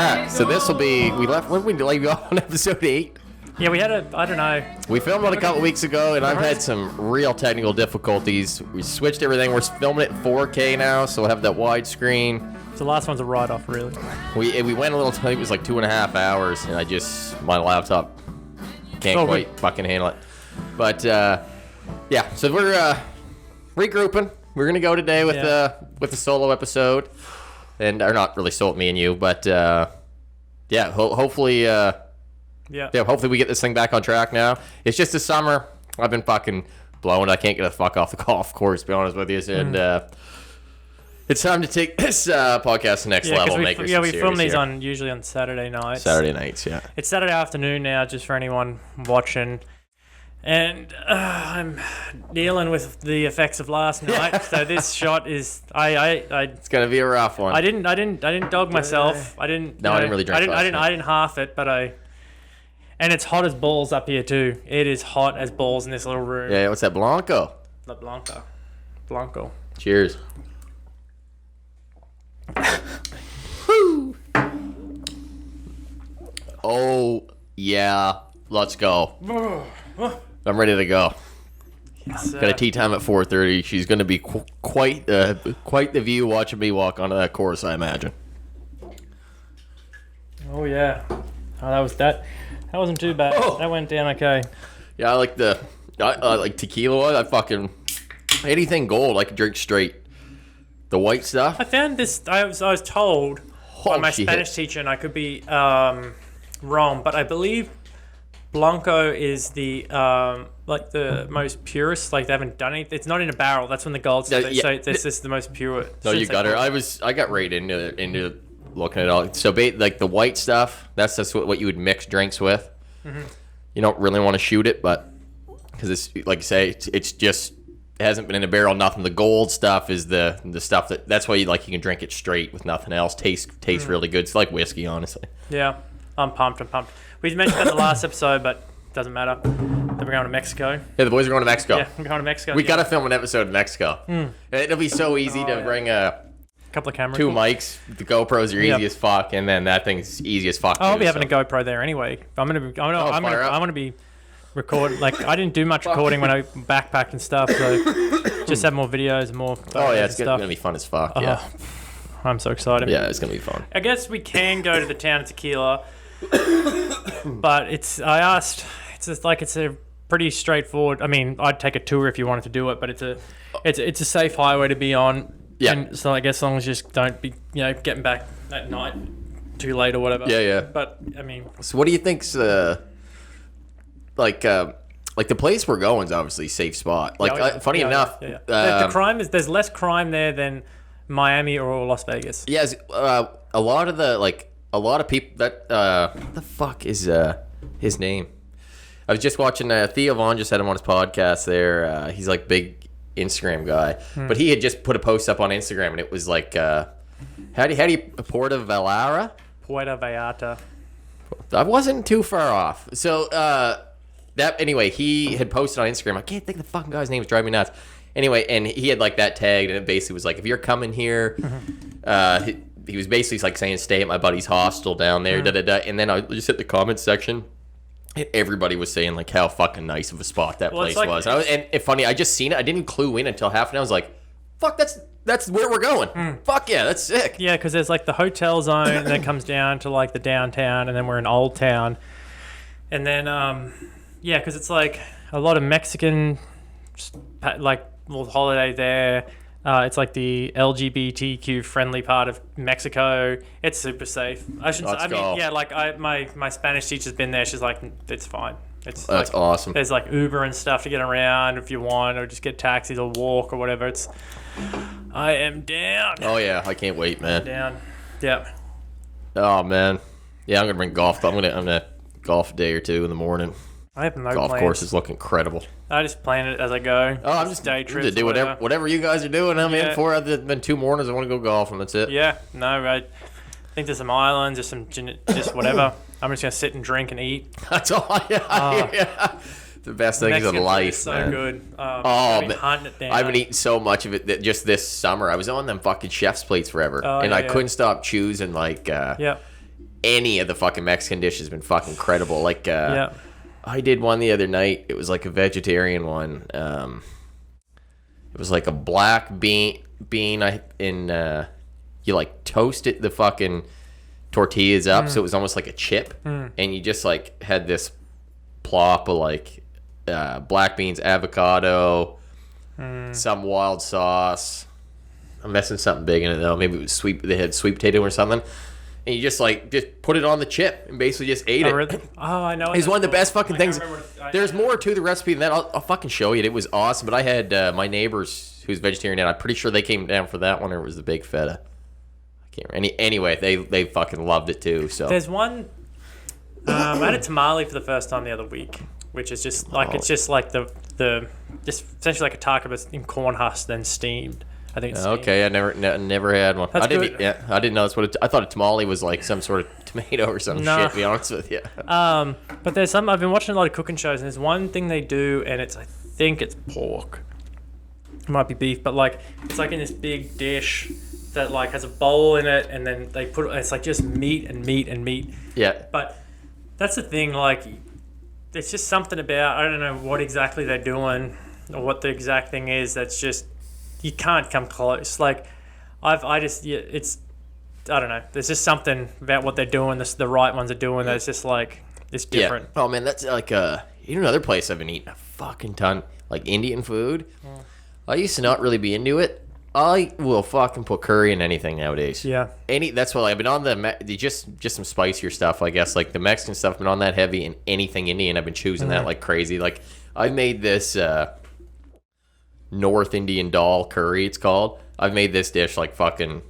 Yeah, so this will be, we left, when we leave off on episode 8? Yeah, we had I don't know. We filmed it a couple weeks ago, and I've had some real technical difficulties. We switched everything. We're filming it in 4K now, so we'll have that widescreen. So the last one's a write-off, really. We went a little time. It was like 2.5 hours, and my laptop can't quite fucking handle it. But yeah, so we're regrouping. We're gonna go today with a solo episode, and or not really solo, me and you, but yeah, hopefully. Yeah, hopefully we get this thing back on track now. It's just the summer. I've been fucking blown. I can't get the fuck off the golf course, to be honest with you. And it's time to take this podcast to the next level. We film these usually on Saturday nights. Saturday nights, yeah. It's Saturday afternoon now, just for anyone watching. And I'm dealing with the effects of last night. So this shot is it's gonna be a rough one. I didn't dog myself. I didn't really drink. I didn't half it, but and it's hot as balls up here too. It is hot as balls in this little room. Yeah, what's that, Blanco? La Blanco. Cheers. Oh yeah, let's go. I'm ready to go. Yes, got a tea time at 4:30. She's going to be quite the view watching me walk onto that course, I imagine. Oh yeah. Oh, that wasn't too bad. Oh. That went down okay. Yeah, I like tequila. I fucking anything gold I can drink straight. The white stuff. I found this. I was told by my Spanish teacher, and I could be wrong, but I believe Blanco is the like the most purest. Like they haven't done anything. It's not in a barrel. That's when the gold. So this is the most pure. No, you got her. I got right into looking at all. So like the white stuff. That's just what you would mix drinks with. Mm-hmm. You don't really want to shoot it, but because it's like you say, it's just. It hasn't been in a barrel, nothing. The gold stuff is the stuff that's why you can drink it straight with nothing else. Tastes really good. It's like whiskey, honestly. Yeah, I'm pumped. We mentioned that in the last episode, but doesn't matter. Then we're going to Mexico. Yeah, the boys are going to Mexico. Yeah, we're going to Mexico. We got to film an episode in Mexico. It'll be so easy to bring a couple of cameras, 2 mics. The GoPros are easy as fuck, and then that thing's easy as fuck. I'll be having a GoPro there anyway. I'm gonna be. Record I didn't do much recording when I backpacked and stuff, so just have more videos and more. It's gonna be fun as fuck. Yeah, I'm so excited. Yeah, it's gonna be fun. I guess we can go to the town of Tequila, but it's a pretty straightforward. I mean, I'd take a tour if you wanted to do it, but it's a safe highway to be on. Yeah. And so I guess as long as you just don't be getting back at night too late or whatever. Yeah. But I mean, so what do you think's like the place we're going is obviously a safe spot. Funny enough, the crime there's less crime there than Miami or Las Vegas. Yes, a lot of people that what the fuck is his name? I was just watching Theo Vaughn just had him on his podcast there. He's like big Instagram guy, but he had just put a post up on Instagram and it was like how do you Puerto Vallarta. I wasn't too far off. So anyway, he had posted on Instagram. I can't think of the fucking guy's name. It's driving me nuts. Anyway, and he had like that tagged, and it basically was like, if you're coming here, he was basically like saying, stay at my buddy's hostel down there, And then I just hit the comments section, and everybody was saying like how fucking nice of a spot that place was. And funny, I just seen it. I didn't clue in until half an hour. I was like, fuck, that's where we're going. Fuck yeah, that's sick. Yeah, because there's like the hotel zone, and then it comes down to like the downtown, and then we're in Old Town, and then yeah, because it's like a lot of Mexican, like little holiday there. It's like the LGBTQ friendly part of Mexico. It's super safe. My Spanish teacher's been there. She's like, it's fine. That's awesome. There's like Uber and stuff to get around if you want, or just get taxis or walk or whatever. I am down. Oh yeah, I can't wait, man. Down. Yep. Oh man. Yeah, I'm gonna bring golf. I'm gonna golf a day or two in the morning. I have no golf plans. Course is looking incredible. I just plan it as I go. Oh, I'm just day trips. To do whatever you guys are doing. I'm in for. It's been 2 mornings. I want to go golfing. That's it. Yeah. No. I think there's some islands, just whatever. I'm just gonna sit and drink and eat. That's all. Yeah. The best things of life. So man. Good. I've been hunting it down. I've been eating so much of it that just this summer I was on them fucking chef's plates forever, and I couldn't stop choosing like. any of the fucking Mexican dishes has been fucking incredible. Like, Yeah. I did one the other night. It was like a vegetarian one. It was like a black bean. You like toasted the fucking tortillas up, so it was almost like a chip, and you just like had this plop of like black beans, avocado, some wild sauce. I'm messing something big in it though. Maybe it was sweet. They had sweet potato or something. And you just put it on the chip and basically just ate it. Really? Oh, I know. It's one of the best fucking things. I There's more to the recipe than that. I'll fucking show you. It was awesome. But I had my neighbors who's vegetarian, and I'm pretty sure they came down for that one, or it was the big feta. I can't remember. Anyway, they fucking loved it too. So there's one. I had a tamale for the first time the other week, which is just like it's just like the just essentially like a taco but in corn husk then steamed. I think it's steamed. Okay, I never had one. That's I didn't. good. Yeah, I didn't know that's what I thought a tamale was like some sort of tomato or some No. shit. To be honest with you. But there's some. I've been watching a lot of cooking shows, and there's one thing they do, and I think it's pork. It might be beef, but like it's like in this big dish that like has a bowl in it, and then they put it's like just meat and meat and meat. Yeah. But that's the thing. Like, it's just something about I don't know what exactly they're doing or what the exact thing is. That's just you can't come close. Like, it's I don't know. There's just something about what they're doing. The right ones are doing. That's just like it's different. Yeah. Oh man, that's like another place I've been eating a fucking ton, like Indian food. I used to not really be into it. I will fucking put curry in anything nowadays. Yeah. That's what I've been on just some spicier stuff, I guess. Like the Mexican stuff, I've been on that heavy, and anything Indian, I've been choosing that like crazy. Like I made this North Indian dal curry, it's called. I've made this dish like fucking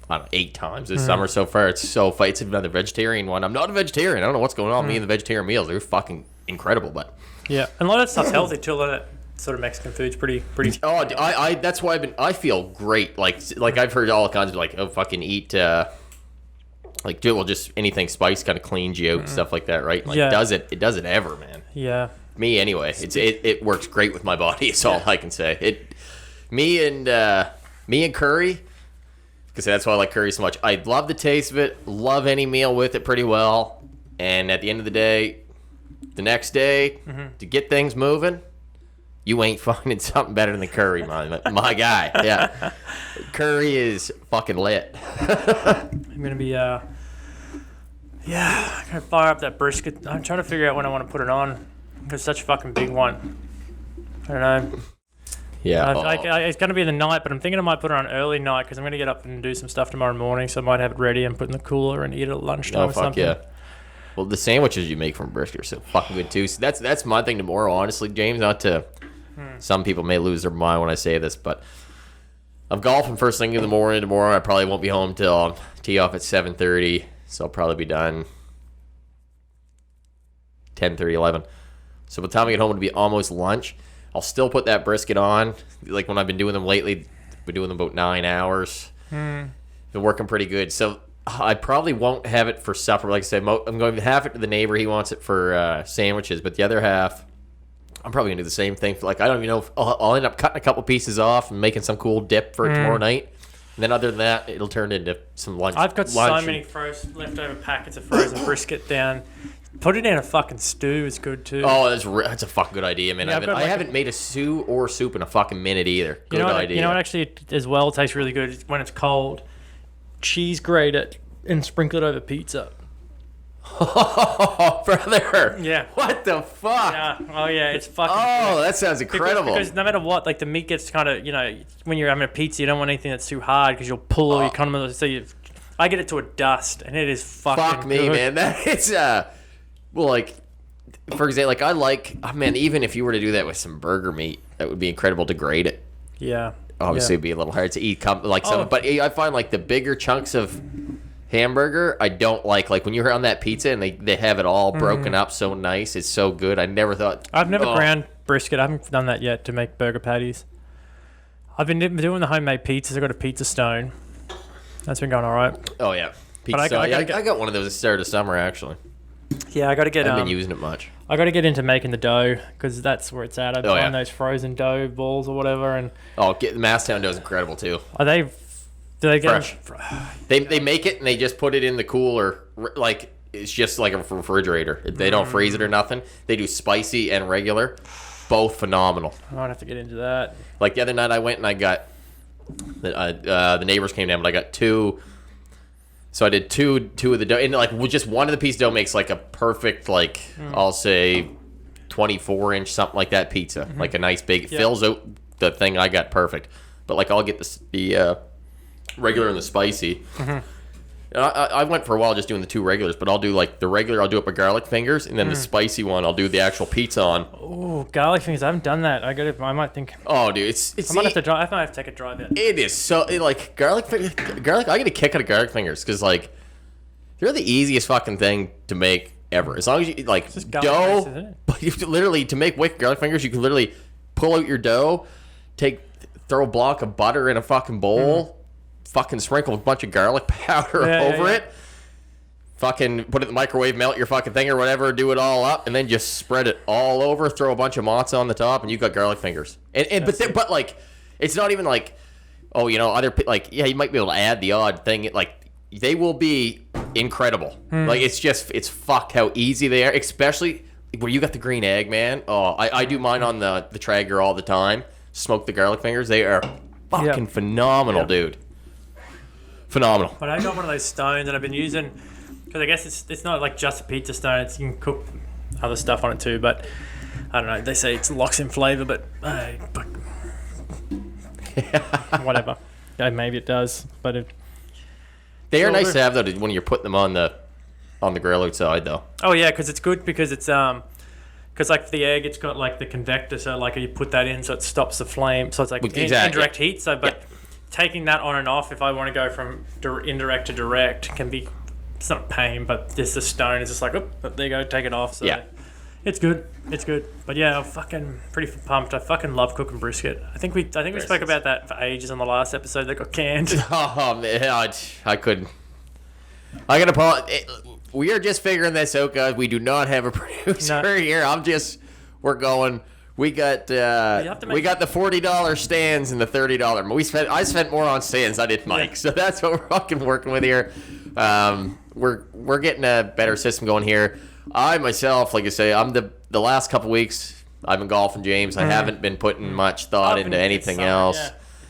I don't know, 8 times this summer so far. It's so fun. It's another vegetarian one. I'm not a vegetarian. I don't know what's going on. Me and the vegetarian meals, they're fucking incredible. But yeah, and a lot of that stuff's healthy too. A lot of that sort of Mexican food's pretty. Oh, I that's why I feel great. Like I've heard all kinds of like, oh, fucking eat just anything spice kind of cleans you out and stuff like that, right? Like Yeah. it does it ever, man. Yeah. Me anyway. It works great with my body. It's all I can say. Me and curry, because that's why I like curry so much. I love the taste of it. Love any meal with it pretty well. And at the end of the day, the next day, to get things moving, you ain't finding something better than curry, my guy. Yeah, curry is fucking lit. I'm gonna be I'm gonna fire up that brisket. I'm trying to figure out when I want to put it on. It's such a fucking big one. I don't know. Yeah. It's gonna be the night, but I'm thinking I might put it on early night because I'm gonna get up and do some stuff tomorrow morning. So I might have it ready and put it in the cooler and eat it at lunchtime or something. Yeah. Well, the sandwiches you make from brisket are so fucking good too. So that's my thing tomorrow, honestly, James. Not to some people may lose their mind when I say this, but I'm golfing first thing in the morning tomorrow. I probably won't be home till tee off at 7:30, so I'll probably be done 10:30, 11. So by the time I get home, it'll be almost lunch. I'll still put that brisket on. Like when I've been doing them lately, I've been doing them about 9 hours. Been working pretty good. So I probably won't have it for supper. Like I said, I'm going to half it to the neighbor. He wants it for sandwiches, but the other half, I'm probably going to do the same thing. For like I don't even know if I'll end up cutting a couple pieces off and making some cool dip for tomorrow night. And then other than that, it'll turn into some lunch. I've got so many leftover packets of frozen brisket down. Put it in a fucking stew. It's good too. Oh, that's a fucking good idea, man. Yeah, I haven't made a stew or soup in a fucking minute either. Good idea. You know what actually as well tastes really good is when it's cold. Cheese grate it and sprinkle it over pizza. Oh, brother. Yeah. What the fuck? Yeah. Oh yeah, it's fucking. Oh, good. that sounds incredible. Because no matter what, like the meat gets kind of, when you're having a pizza, you don't want anything that's too hard because you'll pull all your condiments. So I get it to a dust, and it is fucking. Fuck me, good. man. That it's well, like for example, like I like, man. Even if you were to do that with some burger meat, that would be incredible to grate it. Yeah. Obviously, it'd be a little hard to eat. But I find like the bigger chunks of hamburger, I don't like when you're on that pizza and they have it all broken up so nice. It's so good. I never thought. I've never ground brisket. I haven't done that yet to make burger patties. I've been doing the homemade pizzas. I got a pizza stone. That's been going all right. Oh yeah, pizza. I got one of those at the start of summer actually. Yeah, I got to get. I've been using it much. I got to get into making the dough because that's where it's at. I find yeah. those frozen dough balls or whatever, and Get the Masstown dough is incredible too. are they Do they get Fresh. They make it and they just put it in the cooler, like it's just like a refrigerator. They don't freeze it or nothing. They do spicy and regular, both phenomenal. I might have to get into that. Like the other night, I went and I got the neighbors came down, but I got two. So I did two of the dough, and like just one of the piece of dough makes like a perfect, like I'll say 24-inch something like that pizza, like a nice big fills out the thing. I got perfect, but like I'll get the regular and the spicy. And I went for a while just doing the two regulars, but I'll do like the regular, I'll do it with garlic fingers, and then the spicy one I'll do the actual pizza on. Oh, garlic fingers! I haven't done that. I might think. Oh, dude, it's. I might have to drive. I might have to take a drive in. It is so like garlic. I get a kick out of garlic fingers because like they're the easiest fucking thing to make ever. As long as you like dough, isn't it? but you literally to make wicked garlic fingers, you can literally pull out your dough, throw a block of butter in a fucking bowl. Fucking sprinkle a bunch of garlic powder over it. Fucking put it in the microwave, melt your fucking thing or whatever, do it all up, and then just spread it all over. Throw a bunch of mozza on the top, and you got garlic fingers. But like, it's not even like, oh, you know, you might be able to add the odd thing. Like, they will be incredible. Like, it's fuck how easy they are, especially where you got the green egg, man. Oh, I do mine on the Traeger all the time. Smoke the garlic fingers. They are fucking phenomenal, dude. Phenomenal. But I got one of those stones that I've been using because I guess it's not like just a pizza stone. You can cook other stuff on it too. But I don't know. They say it locks in flavor, but whatever. Yeah, maybe it does. But they are nice to have though when you're putting them on the grill outside though. Oh yeah, because it's good because it's because like for the egg, it's got like the convector, so like you put that in, so it stops the flame. So it's like indirect heat. So but. Taking that on and off, if I want to go from indirect to direct, can be, it's not a pain, but just the stone is just like, oh, there you go, take it off. So it's good. It's good. But yeah, I'm fucking pretty pumped. I fucking love cooking brisket. I think we spoke about that for ages on the last episode that got canned. Oh man, I couldn't. I gotta apologize. We are just figuring this out, guys. We do not have a producer here. We're going. We got the $40 stands and the $30. I spent more on stands than I did Mike, so that's what we're fucking working with here. We're getting a better system going here. I myself, like I say, I'm the last couple weeks I've been golfing, James. I haven't been putting much thought into anything else.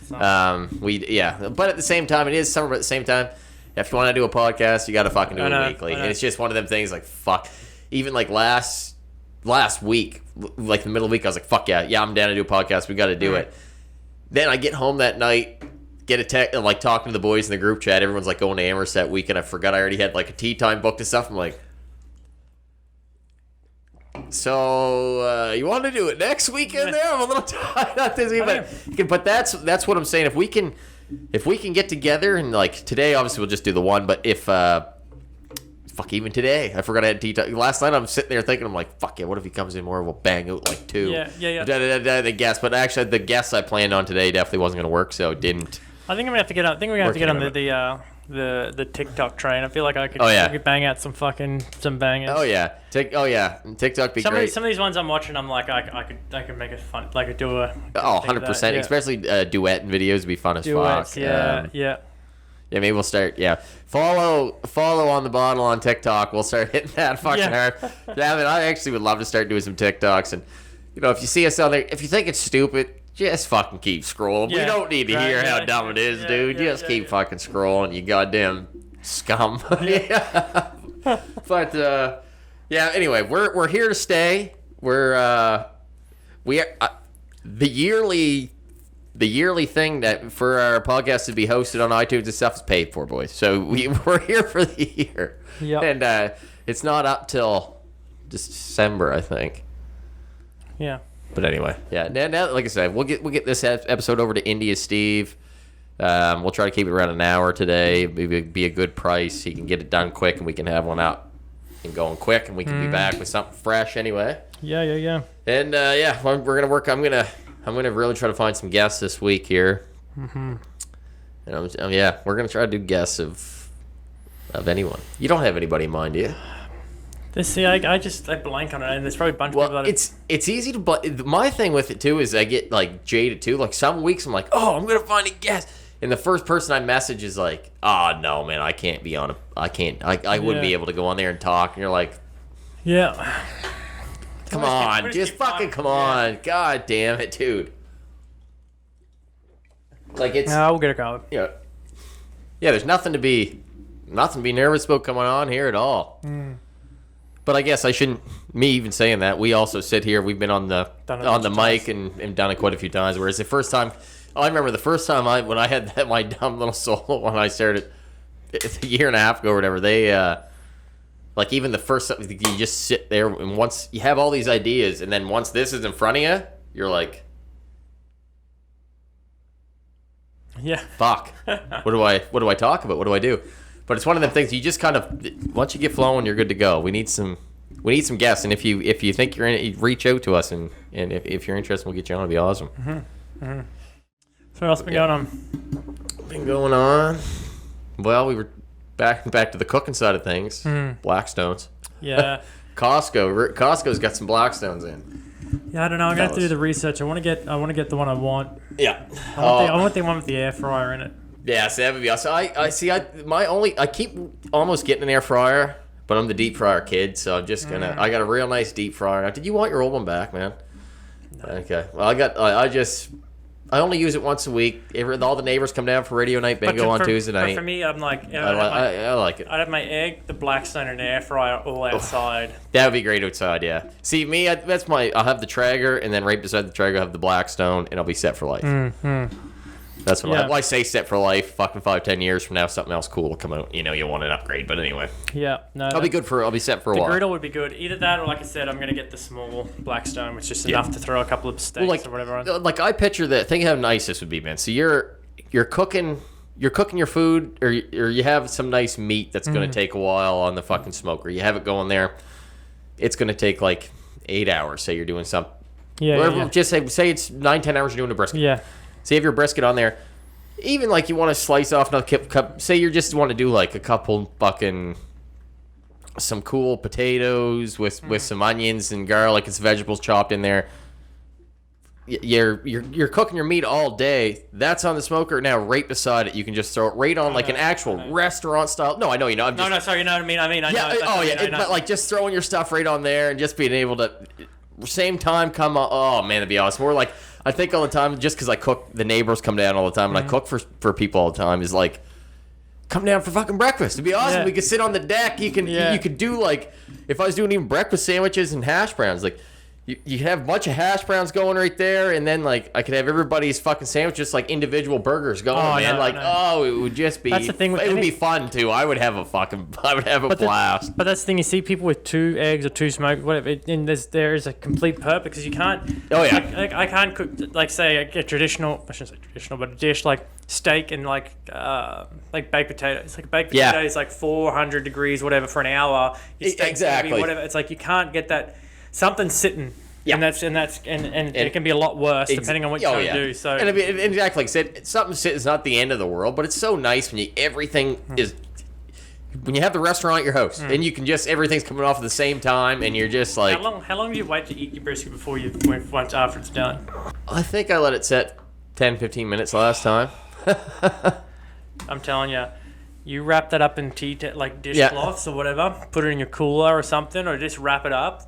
But at the same time, it is summer. But at the same time, if you want to do a podcast, you got to fucking do it weekly. And it's just one of them things. Like fuck, even like last week, like the middle of the week, I was like, fuck yeah, I'm down to do a podcast. We got to do it. Then I get home that night, get a text, like talking to the boys in the group chat. Everyone's like going to Amherst that week, and I forgot I already had like a tea time booked and stuff. I'm like, so you want to do it next weekend? There, I'm a little tired of this week, but that's what I'm saying. If we can get together and like today, obviously we'll just do the one. But if even today, I forgot I had tea time. Last night I'm sitting there thinking, I'm like, fuck yeah, what if he comes in more? We'll bang out like two. Yeah. The guest, but actually the guests I planned on today definitely wasn't going to work, so it didn't. I think I'm gonna have to get on. I think we're gonna have to get on the TikTok train. I feel like I could bang out some bangers. Oh yeah, TikTok be great. Some of these ones I'm watching, I'm like, I could make it fun. Like I do a 100%. Especially duet videos would be fun as fuck. Yeah. Yeah, maybe we'll start. Yeah, follow on the bottle on TikTok. We'll start hitting that fucking hard. Yeah, I mean, I actually would love to start doing some TikToks, and if you see us out there, if you think it's stupid, just fucking keep scrolling. We don't need to hear how dumb it is, dude. Just keep fucking scrolling, you goddamn scum. But anyway, we're here to stay. We're the yearly thing that for our podcast to be hosted on iTunes and stuff is paid for, boys. So we're here for the year. Yep. And it's not up till December, I think. Yeah. But anyway, now, like I said, we'll get this episode over to India Steve. We'll try to keep it around an hour today. Maybe be a good price. He can get it done quick, and we can have one out and going quick, and we can be back with something fresh anyway. Yeah. And we're gonna work. I'm gonna really try to find some guests this week here. And we're gonna try to do guests of anyone. You don't have anybody in mind, do you? I blank on it, and there's probably a bunch of people that it's easy to. My thing with it too is I get like jaded too. Like some weeks I'm like, oh, I'm gonna find a guest, and the first person I message is like, "Oh no, man, I can't be on. I wouldn't be able to go on there and talk." And you're like, Yeah. "Come on, just fucking come on, god damn it, dude." Like it's No, we'll get it going. yeah. There's nothing to be nervous about coming on here at all. But I guess I shouldn't. Me even saying that, we also sit here. We've been on the mic and done it quite a few times. Whereas the first time, I remember the first time when I had my dumb little solo when I started a year and a half ago or whatever. They like even the first you just sit there and once you have all these ideas and then once this is in front of you, you're like, Yeah. fuck. What do I talk about? What do I do? But it's one of them things you just kind of once you get flowing, you're good to go. We need some guests, and if you think you're in it, you reach out to us, and if you're interested, we'll get you on. It'd be awesome. So what else been going on? Been going on. Well, we were back to the cooking side of things. Blackstones. Yeah. Costco's got some Blackstones in. Yeah, I don't know. I'm gonna have to do the research. I want to get the one I want. Yeah. I want the one with the air fryer in it. Yeah, so that would be awesome. I keep almost getting an air fryer, but I'm the deep fryer kid, so I'm just gonna. I got a real nice deep fryer. Did you want your old one back, man? No. Okay. Well, I only use it once a week. All the neighbors come down for radio night bingo on Tuesday night. But for me, I'm like, I like it. I'd have my egg, the Blackstone, and air fryer all outside. That would be great outside, yeah. See, me, I'll have the Traeger, and then right beside the Traeger, I'll have the Blackstone, and I'll be set for life. That's what I say set for life. Fucking 5-10 years from now, something else cool will come out. You know, you'll want an upgrade, but anyway. Yeah, no. I'll be set for a while. The griddle would be good. Either that, or like I said, I'm gonna get the small Blackstone, which is just enough to throw a couple of steaks or whatever on. Like I picture that. Think how nice this would be, man. So you're cooking your food, or you have some nice meat that's gonna take a while on the fucking smoker. You have it going there. It's gonna take like 8 hours. Say you're doing something. Yeah. Just say it's 9-10 hours you're doing a brisket. Yeah. So you have your brisket on there. Even like you want to slice off another cup. Say you just want to do like a couple fucking some cool potatoes with some onions and garlic and some vegetables chopped in there. You're cooking your meat all day. That's on the smoker. Now right beside it, you can just throw it right on like an actual restaurant style. No, I know you know. No, sorry, you know what I mean. I know. But like just throwing your stuff right on there and just being able to same time come on. Oh man, that'd be awesome. We're like. I think all the time, just because I cook, the neighbors come down all the time, and I cook for people all the time, is like, come down for fucking breakfast. It'd be awesome. Yeah. We could sit on the deck. You could do like, if I was doing even breakfast sandwiches and hash browns, like, you have a bunch of hash browns going right there, and then like I could have everybody's fucking sandwiches like individual burgers going, man. It would just be. That's the thing. It would be fun too. I would have a blast. But that's the thing. You see people with 2 eggs or 2 smoked, whatever, and there is a complete purpose because you can't. Oh yeah. I can't cook like say a traditional. I shouldn't say traditional, but a dish like steak and like baked potatoes. Like baked potato is like 400 degrees whatever for an hour. Exactly. Whatever. It's like you can't get that. Something's sitting. Yeah. And it can be a lot worse depending on what you're trying to do. So exactly like I said, something is not the end of the world, but it's so nice when everything is when you have the restaurant at your house and you can just everything's coming off at the same time and you're just like how long do you wait to eat your brisket before once after it's done? I think I let it set 10-15 minutes last time. I'm telling you. You wrap that up in dishcloths or whatever, put it in your cooler or something, or just wrap it up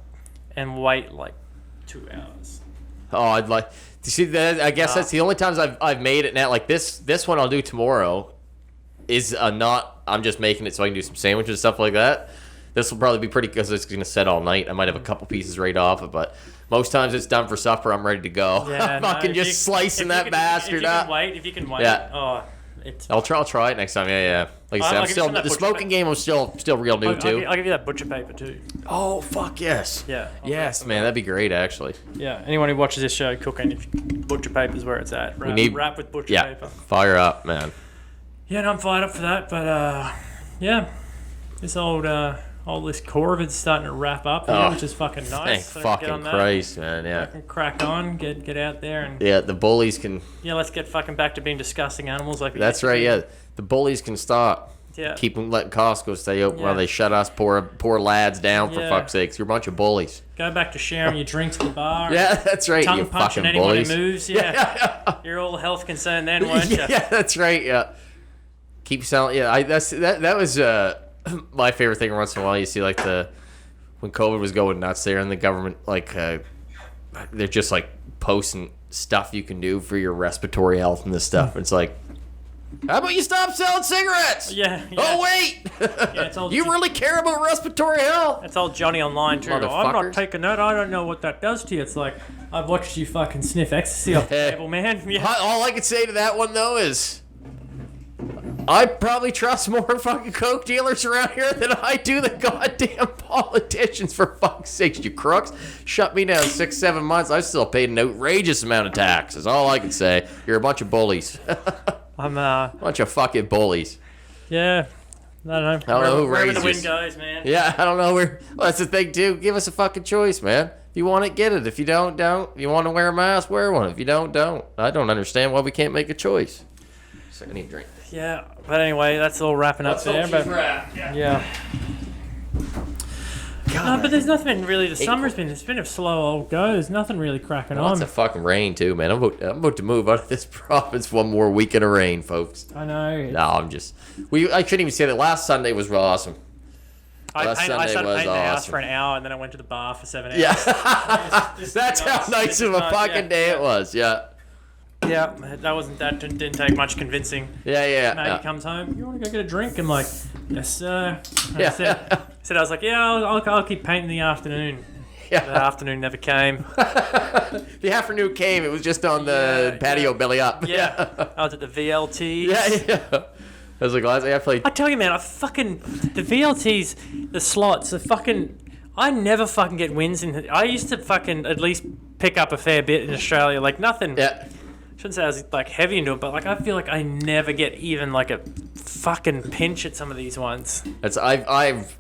and wait like 2 hours. Oh, I'd like to see that. I guess that's the only times I've made it now. Like this one I'll do tomorrow is not. I'm just making it so I can do some sandwiches and stuff like that. This will probably be pretty because it's gonna set all night. I might have a couple pieces right off it, but most times it's done for supper. I'm ready to go. Yeah, fucking just slicing that bastard up. If you can wait. Yeah. Oh. I'll try it next time. Yeah. Like I said, the smoking game was still real new too. I'll give you that butcher paper too. Oh fuck yes. Yeah. Yes, man, that'd be great actually. Yeah. Anyone who watches this show cooking, butcher paper's where it's at. Wrap with butcher paper. Fire up, man. Yeah, and I'm fired up for that. But this this Corvid's starting to wrap up, which is fucking nice. Thank fucking Christ, man. Yeah. I can crack on, get out there, and the bullies can. Yeah, let's get fucking back to being disgusting animals like. That's right. Yeah, the bullies can stop. Yeah. letting Costco stay open while Yeah. they shut us poor lads down, for Yeah. fuck's sakes. You're a bunch of bullies. Go back to sharing your drinks at the bar. Yeah, that's right, you Tongue punching fucking anyone bullies. who moves. Yeah. You're all health concerned then, weren't you? Yeah, that's right, yeah. Keep selling, yeah, that was my favorite thing once in a while. You see, like, when COVID was going nuts there and the government, like, they're just, like, posting stuff you can do for your respiratory health and this stuff. It's like, how about you stop selling cigarettes? Yeah. Oh, wait! Yeah, it's all You really care about respiratory health? That's all Johnny online too. I'm Motherfuckers. not taking that. I don't know what that does to you. It's like, I've watched you fucking sniff ecstasy off the table, man. Yeah. All I can say to that one, though, is I probably trust more fucking coke dealers around here than I do the goddamn politicians, for fuck's sakes, you crooks. Shut me down 6-7 months. I still paid an outrageous amount of taxes. All I can say, you're a bunch of bullies. I'm Bunch of fucking bullies. yeah. I don't know. I don't know who Wherever raised the wind us. goes, man. Yeah, I don't know where. Well, that's the thing, too. Give us a fucking choice, man. If you want it, get it. If you don't, don't. If you want to wear a mask, wear one. If you don't, don't. I don't understand why we can't make a choice. So I need a drink. Yeah. But anyway, that's all wrapping up there. But yeah. No, but there's nothing really. The summer's been, it's been a slow old go. There's nothing really cracking Lots on. of fucking rain, too, man. I'm about to move out of this province one more weekend of rain, folks. I know. No, I shouldn't even say that. Last Sunday was awesome. I Last started Sunday was painting the house awesome. for an hour, and then I went to the bar for 7 hours. Yeah. This is That's how nice of a fucking day it was. Yeah. Yeah, that didn't take much convincing. Yeah. Mate comes home. You want to go get a drink? I'm like, yes, sir. And Yeah. I was like, yeah, I'll keep painting in the afternoon. The Yeah. afternoon never came. The afternoon came. It was just on the patio belly up. Yeah, I was at the VLT. Yeah. I was like, I played. I tell you, man, the VLTs, the slots, I never fucking get wins in. I used to fucking at least pick up a fair bit in Australia, like nothing. Yeah. Shouldn't say I was like heavy into it, but like I feel like I never get even like a fucking pinch at some of these ones. That's I've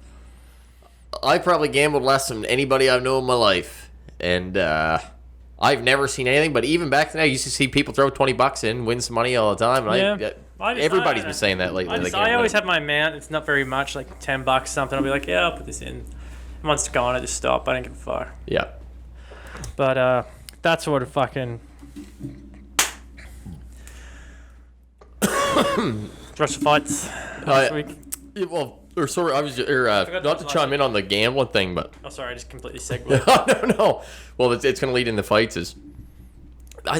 probably gambled less than anybody I've known in my life, and I've never seen anything. But even back then, I used to see people throw $20 in, win some money all the time. And everybody's been saying that lately. I always have my amount. It's not very much, like $10 something. I'll be like, yeah, I'll put this in. And once it's gone, I just stop. I don't give a fuck. Yeah. But that's sort of fucking. Rush fights last week. Yeah, well, or sorry, I was not to chime in on the gambling thing, but Oh, sorry, I just completely segued. no. Well, it's going to lead into fights.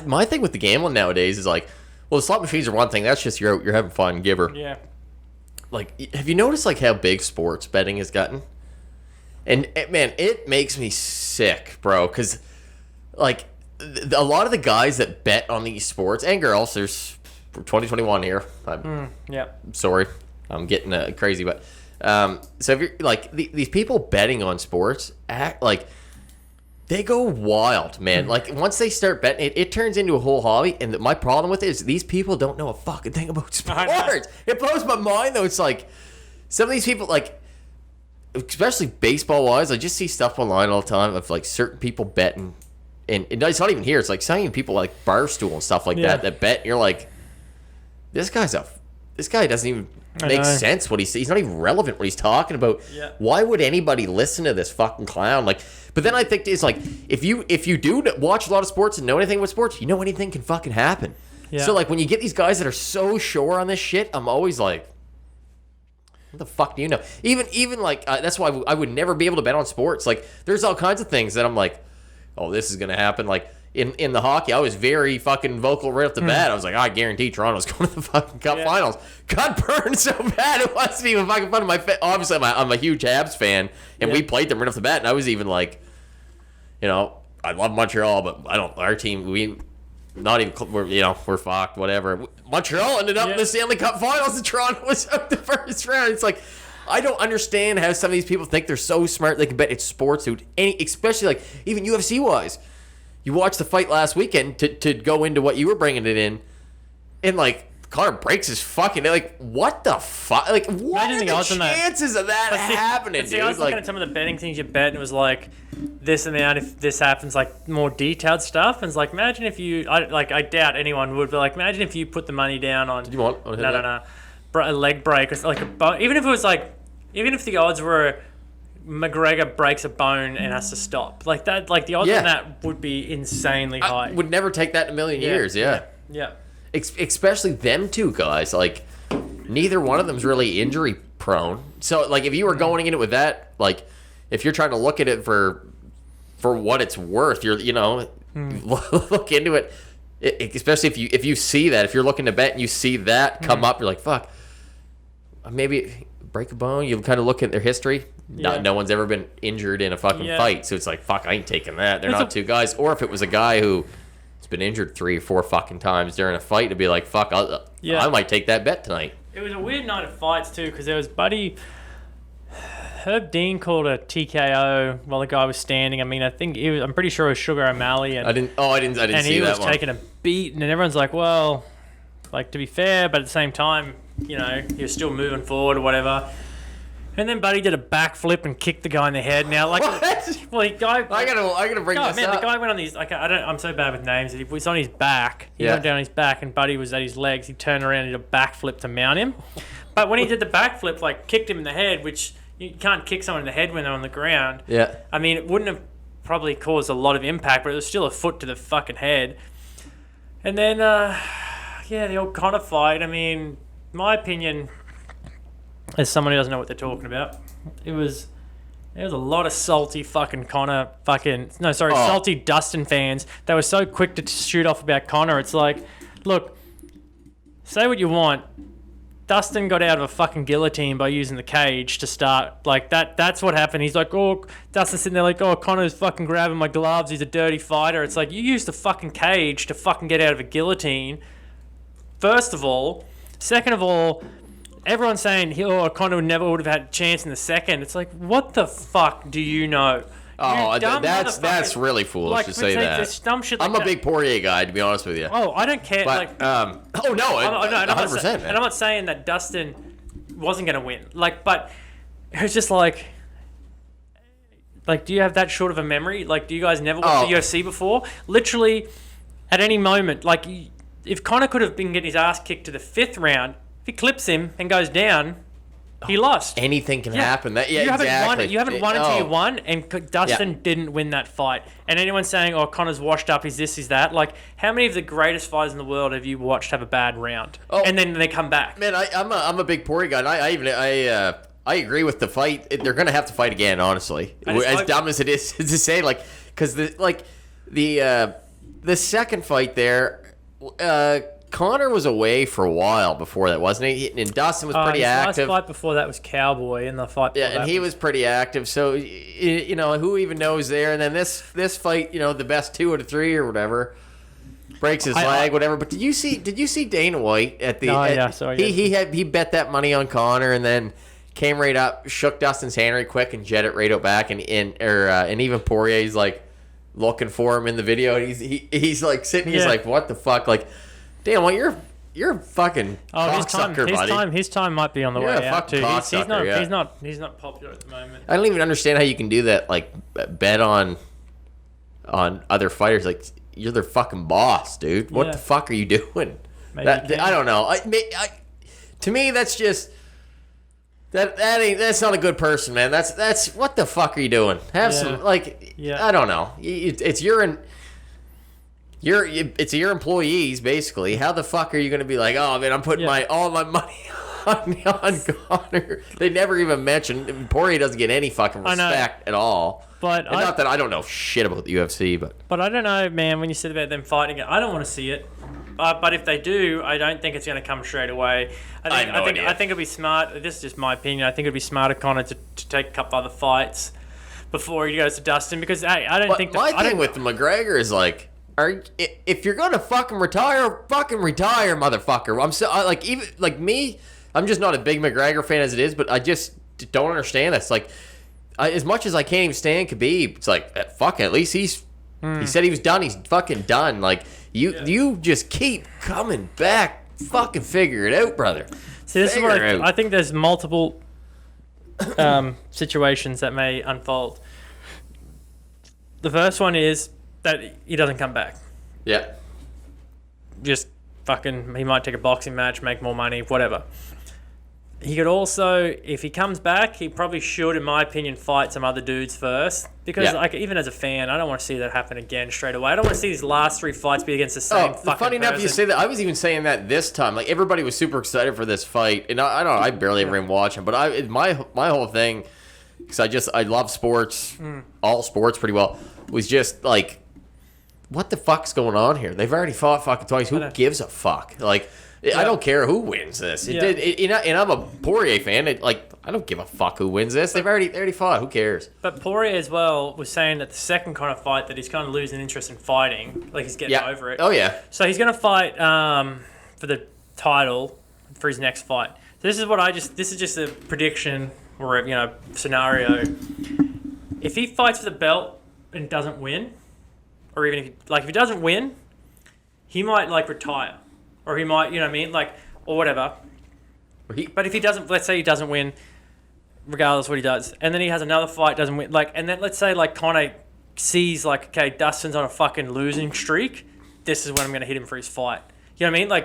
My thing with the gambling nowadays is like, well, the slot machines are one thing. That's just you're having fun, giver. Yeah. Like, have you noticed like how big sports betting has gotten? And man, it makes me sick, bro. Because like a lot of the guys that bet on these sports and girls, there's 2021 here. Yeah. Sorry, I'm getting crazy, but so if you're like these people betting on sports, act like they go wild, man. Like once they start betting, it turns into a whole hobby. And my problem with it is these people don't know a fucking thing about sports. It blows my mind though. It's like some of these people, like especially baseball wise, I just see stuff online all the time of like certain people betting, and it's not even here. It's like some even people like Barstool and stuff like that bet. And you're like, this guy doesn't even make sense what he's not even relevant what he's talking about. Yeah. Why would anybody listen to this fucking clown? Like, but then I think it's like if you do watch a lot of sports and know anything about sports, you know anything can fucking happen. Yeah. So like when you get these guys that are so sure on this shit, I'm always like, what the fuck do you know? Even like that's why I would never be able to bet on sports. Like there's all kinds of things that I'm like, oh, this is gonna happen. Like in the hockey, I was very fucking vocal right off the bat. I was like, I guarantee Toronto's going to the fucking Cup Finals. Got burned so bad it wasn't even fucking fun. Obviously, I'm a huge Habs fan, and we played them right off the bat. And I was even like, you know, I love Montreal, but I don't. Our team, we're fucked. Whatever. Montreal ended up in the Stanley Cup Finals, and Toronto was out the first round. It's like, I don't understand how some of these people think they're so smart they can bet it's sports, dude. Especially like even UFC wise. You watched the fight last weekend to go into what you were bringing it in, and like Conor breaks his fucking like what the fuck? Like what are the chances of that happening, dude? I was looking at some of the betting things you bet, and it was like this amount if this happens, like more detailed stuff. And it's like imagine if I doubt anyone would, but like imagine if you put the money down on. Did you want? No. a leg break, or like even if it was like, even if the odds were McGregor breaks a bone and has to stop, like that, like the odds on that would be insanely high. I would never take that in a million years. Yeah. Especially them two guys. Like, neither one of them's really injury prone. So, like, if you were going in it with that, like, if you're trying to look at it for what it's worth, you're, look into it. Especially if you see that, if you're looking to bet and you see that come up, you're like, fuck, maybe break a bone. You kind of look at their history. No one's ever been injured in a fucking fight, so it's like, fuck, I ain't taking that. They're not two guys. Or if it was a guy who's been injured 3 or 4 fucking times during a fight, to be like, fuck, I might take that bet tonight. It was a weird night of fights too, because there was Herb Dean called a TKO while the guy was standing. I mean, I'm pretty sure it was Sugar O'Malley. And, I didn't see that one. And he was taking a beat, and everyone's like, well, like, to be fair, but at the same time, he was still moving forward or whatever. And then Buddy did a backflip and kicked the guy in the head. Now, like, well, I gotta bring this up. The guy went on these. Like, I'm so bad with names. He was on his back. He went down on his back, and Buddy was at his legs. He turned around and did a backflip to mount him. But when he did the backflip, like, kicked him in the head, which you can't kick someone in the head when they're on the ground. Yeah. I mean, it wouldn't have probably caused a lot of impact, but it was still a foot to the fucking head. And then, the old Conor fight. I mean, my opinion, as someone who doesn't know what they're talking about, there was a lot of salty fucking salty Dustin fans that were so quick to shoot off about Conor. It's like, look, say what you want. Dustin got out of a fucking guillotine by using the cage to start. Like, that's what happened. He's like, oh, Dustin's sitting there like, oh, Conor's fucking grabbing my gloves. He's a dirty fighter. It's like, you used the fucking cage to fucking get out of a guillotine, first of all. Second of all, everyone's saying, Conor never would have had a chance in the second. It's like, what the fuck do you know? Oh, that's really foolish to say that. This dumb shit I'm a big Poirier guy, to be honest with you. Oh, I don't care. But, 100%. And I'm not saying that Dustin wasn't going to win. Like, but it was just like, do you have that short of a memory? Like, do you guys never watch the UFC before? Literally, at any moment, like, if Conor could have been getting his ass kicked to the 5th round, if he clips him and goes down, he lost. Anything can happen. You haven't won until you won, and Dustin didn't win that fight. And anyone saying, oh, Conor's washed up, he's this, he's that. Like, how many of the greatest fighters in the world have you watched have a bad round? And then they come back? Man, I'm a big Poirier guy. And I agree with the fight. They're going to have to fight again, honestly. As dumb as it is to say, like, because the second fight there, Conor was away for a while before that, wasn't he? And Dustin was pretty active. His last fight before that was Cowboy, and the fight before and he was pretty active. So, who even knows there? And then this fight, the best 2 out of 3 or whatever, breaks his leg, whatever. But did you see Dana White at the? Sorry. He bet that money on Conor, and then came right up, shook Dustin's hand right quick, and jetted right out back, and even Poirier's like looking for him in the video. And he's like sitting. He's like, what the fuck, like. Damn, well, you're a fucking cocksucker, buddy. His time might be on the way out too. He's not popular at the moment. I don't even understand how you can do that. Like, bet on other fighters. Like, you're their fucking boss, dude. What the fuck are you doing? I don't know. To me, that's just that's not a good person, man. That's what the fuck are you doing? Have some I don't know. It's your employees, basically. How the fuck are you going to be like, oh, man, I'm putting all my money on Conor? They never even mentioned. Poirier doesn't get any fucking respect at all. But not that I don't know shit about the UFC, but I don't know, man, when you said about them fighting it, I don't want to see it. But if they do, I don't think it's going to come straight away. I think it'd be smart. This is just my opinion. I think it'd be smarter, Conor, to take a couple other fights before he goes to Dustin, because I don't think... My thing with McGregor is like... if you're gonna fucking retire, motherfucker. I'm just not a big McGregor fan as it is, but I just don't understand this. Like, as much as I can't even stand Khabib, it's like, fuck, at least he said he was done. He's fucking done. Like, you just keep coming back. Fucking figure it out, brother. See, this is where I think there's multiple situations that may unfold. The first one is that he doesn't come back. Yeah. Just fucking, he might take a boxing match, make more money, whatever. he could also, if he comes back, he probably should, in my opinion, fight some other dudes first. Because, like, even as a fan, I don't want to see that happen again straight away. I don't want to see these last 3 fights be against the same fucking funny enough, person. you say that. I was even saying that this time. Like, everybody was super excited for this fight, and I don't know. I barely ever even watch him, but my whole thing, because I love sports, all sports pretty well, was just like, what the fuck's going on here? They've already fought fucking twice. Who gives a fuck? Like. Yeah. I don't care who wins this. And I'm a Poirier fan. I don't give a fuck who wins this. They already fought. Who cares? But Poirier as well was saying that the second kind of fight that he's kind of losing interest in fighting, like he's getting over it. Oh yeah. So he's going to fight for the title for his next fight. So this is just a prediction or scenario. If he fights for the belt and doesn't win, or even if he doesn't win, he might retire. Or he might, or whatever. But if he doesn't, let's say he doesn't win, regardless what he does, and then he has another fight, doesn't win, and then let's say, Conor sees, okay, Dustin's on a fucking losing streak, this is when I'm going to hit him for his fight. You know what I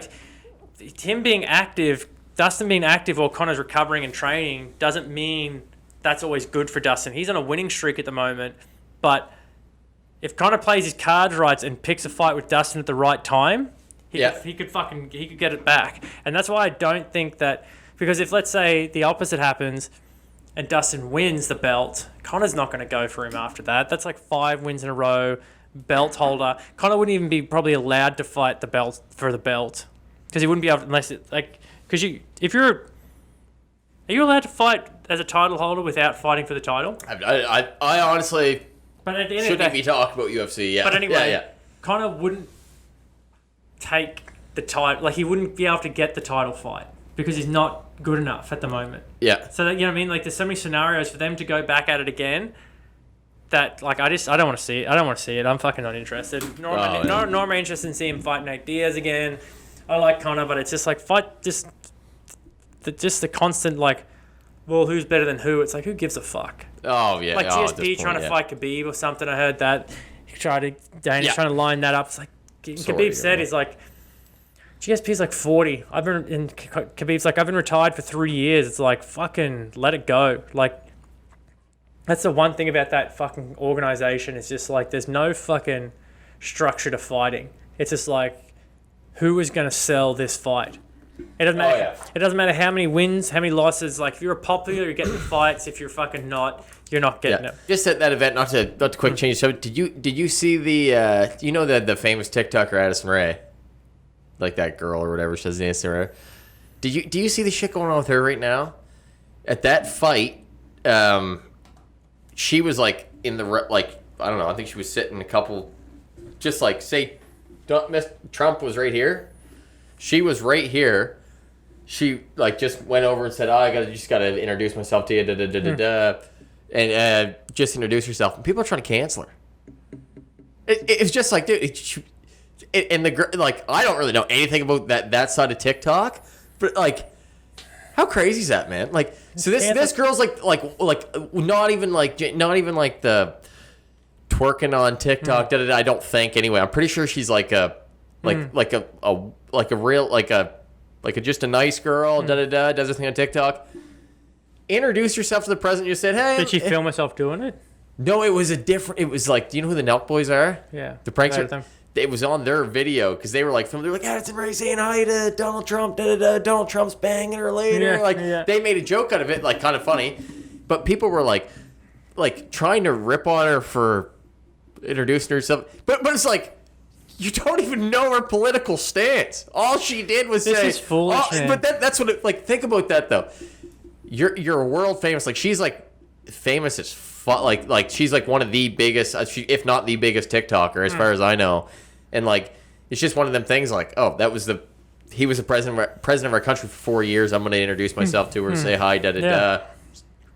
mean? Him being active, Dustin being active while Conor's recovering and training doesn't mean that's always good for Dustin. He's on a winning streak at the moment, but if Conor plays his cards right and picks a fight with Dustin at the right time, he could get it back. And that's why I don't think that, because if, let's say, the opposite happens and Dustin wins the belt, Conor's not going to go for him after that. That's 5 wins in a row, belt holder. Conor wouldn't even be probably allowed to fight for the belt because he wouldn't be able to, unless because are you allowed to fight as a title holder without fighting for the title? I honestly shouldn't be talking about UFC. Yeah. But anyway, Conor wouldn't take the title, he wouldn't be able to get the title fight because he's not good enough at the moment. Yeah. So that, you know what I mean? There's so many scenarios for them to go back at it again that I don't want to see it. I don't want to see it. I'm fucking not interested. Nor am I interested in seeing him fight Nate Diaz again. I like Conor, but it's just fight just the constant well, who's better than who? It's who gives a fuck? Oh yeah. GSP trying to fight Khabib or something. I heard that. Dana's trying to line that up. It's Khabib said he's GSP's 40. Khabib's I've been retired for 3 years. It's fucking let it go. That's the one thing about that fucking organization. It's just there's no fucking structure to fighting. It's just who is going to sell this fight? It doesn't matter. Oh, yeah. It doesn't matter how many wins, how many losses. If you're popular, you're getting the fights. If you're fucking not, you're not getting it. Just at that event, not to quick change. So did you see the famous TikToker Addison Rae, that girl or whatever she says in Instagram? Do you see the shit going on with her right now? At that fight, she was in the I don't know. I think she was sitting a couple, just say, Trump was right here. She was right here. She just went over and said, I just gotta introduce myself to you, and just introduce yourself. And people are trying to cancel her. It's just dude. And the I don't really know anything about that side of TikTok, but how crazy is that, man? So this girl's not even the twerking on TikTok. I don't think anyway. I'm pretty sure she's a real just a nice girl. Does a thing on TikTok. Introduce yourself to the president. You said, hey. Did she film herself doing it? No, it was do you know who the Nelk Boys are? Yeah. The pranksters. It was on their video because they were filming. They were Addison Rae saying hi to Donald Trump. Donald Trump's banging her later. They made a joke out of it, kind of funny. But people were trying to rip on her for introducing herself. But it's you don't even know her political stance. All she did was this say, is foolish, but that's what it, think about that though. You're world famous. She's famous as fuck. She's one of the biggest, if not the biggest TikToker as far as I know. And it's just one of them things. He was the president of our country for 4 years. I'm going to introduce myself to her, say hi,